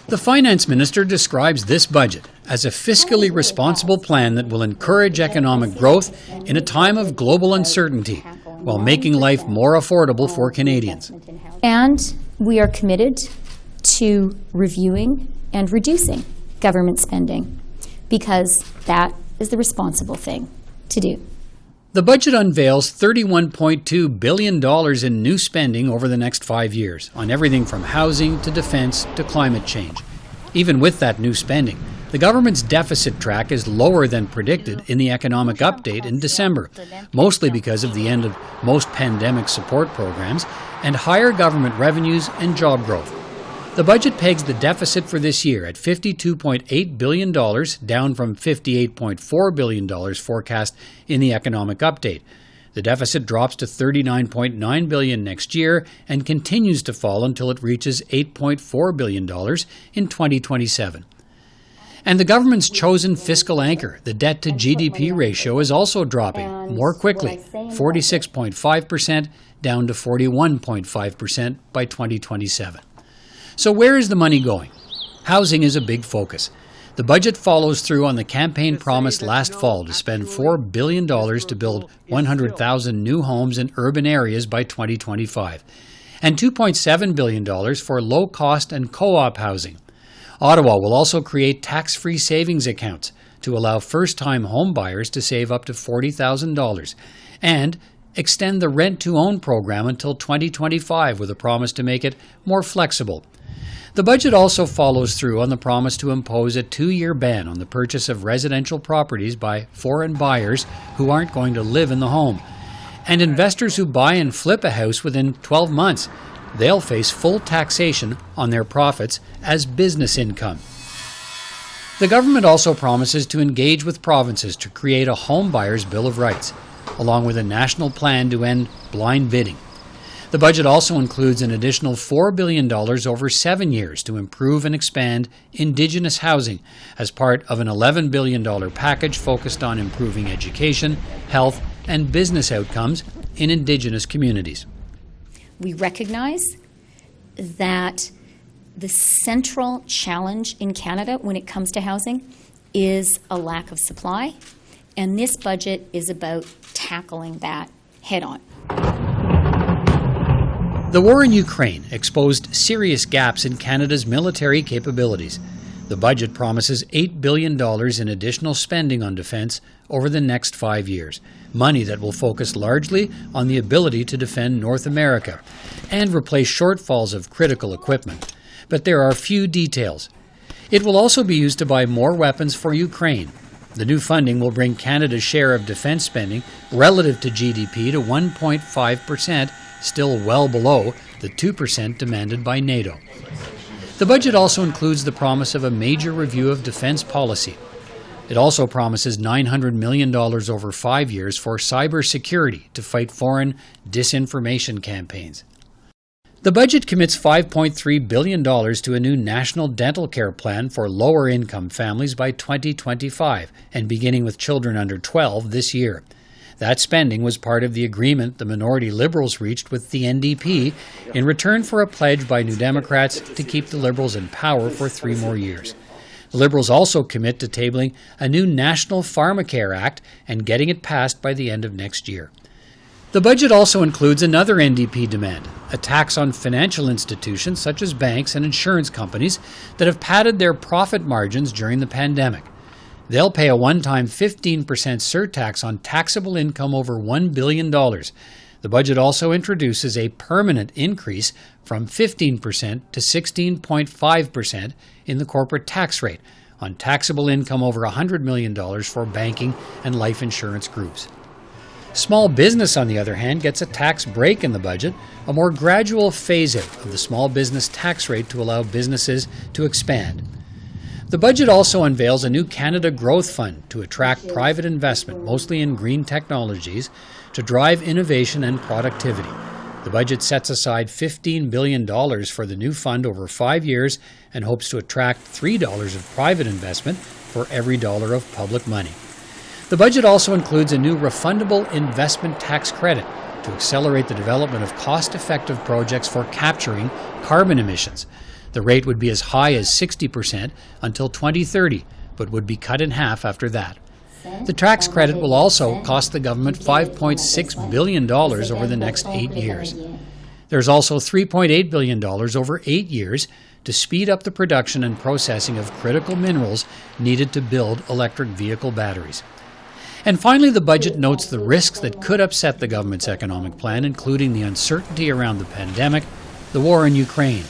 The Finance Minister describes this budget as a fiscally responsible plan that will encourage economic growth in a time of global uncertainty while making life more affordable for Canadians. And we are committed to reviewing and reducing government spending because that is the responsible thing to do. The budget unveils $31.2 billion in new spending over the next 5 years on everything from housing to defence to climate change. Even with that new spending, the government's deficit track is lower than predicted in the economic update in December, mostly because of the end of most pandemic support programs and higher government revenues and job growth. The budget pegs the deficit for this year at $52.8 billion, down from $58.4 billion forecast in the economic update. The deficit drops to $39.9 billion next year and continues to fall until it reaches $8.4 billion in 2027. And the government's chosen fiscal anchor, the debt-to-GDP ratio, is also dropping more quickly, 46.5% down to 41.5% by 2027. So where is the money going? Housing is a big focus. The budget follows through on the campaign promise last fall to spend $4 billion to build 100,000 new homes in urban areas by 2025, and $2.7 billion for low-cost and co-op housing. Ottawa will also create tax-free savings accounts to allow first-time home buyers to save up to $40,000, and extend the rent-to-own program until 2025 with a promise to make it more flexible. The budget also follows through on the promise to impose a 2-year ban on the purchase of residential properties by foreign buyers who aren't going to live in the home. And investors who buy and flip a house within 12 months, they'll face full taxation on their profits as business income. The government also promises to engage with provinces to create a home buyer's bill of rights, along with a national plan to end blind bidding. The budget also includes an additional $4 billion over 7 years to improve and expand Indigenous housing as part of an $11 billion package focused on improving education, health, and business outcomes in Indigenous communities. We recognize that the central challenge in Canada when it comes to housing is a lack of supply, and this budget is about tackling that head-on. The war in Ukraine exposed serious gaps in Canada's military capabilities. The budget promises $8 billion in additional spending on defence over the next 5 years, money that will focus largely on the ability to defend North America and replace shortfalls of critical equipment. But there are few details. It will also be used to buy more weapons for Ukraine. The new funding will bring Canada's share of defence spending relative to GDP to 1.5%, still well below the 2% demanded by NATO. The budget also includes the promise of a major review of defence policy. It also promises $900 million over 5 years for cybersecurity to fight foreign disinformation campaigns. The budget commits $5.3 billion to a new national dental care plan for lower-income families by 2025 and beginning with children under 12 this year. That spending was part of the agreement the minority Liberals reached with the NDP in return for a pledge by New Democrats to keep the Liberals in power for 3 more years. The Liberals also commit to tabling a new National Pharmacare Act and getting it passed by the end of next year. The budget also includes another NDP demand, a tax on financial institutions such as banks and insurance companies that have padded their profit margins during the pandemic. They'll pay a one-time 15% surtax on taxable income over $1 billion. The budget also introduces a permanent increase from 15% to 16.5% in the corporate tax rate on taxable income over $100 million for banking and life insurance groups. Small business, on the other hand, gets a tax break in the budget, a more gradual phase-out of the small business tax rate to allow businesses to expand. The budget also unveils a new Canada Growth Fund to attract private investment, mostly in green technologies, to drive innovation and productivity. The budget sets aside $15 billion for the new fund over 5 years and hopes to attract $3 of private investment for every dollar of public money. The budget also includes a new refundable investment tax credit to accelerate the development of cost-effective projects for capturing carbon emissions. The rate would be as high as 60% until 2030, but would be cut in half after that. The tax credit will also cost the government $5.6 billion over the next 8 years. There's also $3.8 billion over 8 years to speed up the production and processing of critical minerals needed to build electric vehicle batteries. And finally, the budget notes the risks that could upset the government's economic plan, including the uncertainty around the pandemic, the war in Ukraine,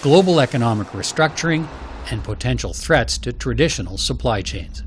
global economic restructuring, and potential threats to traditional supply chains.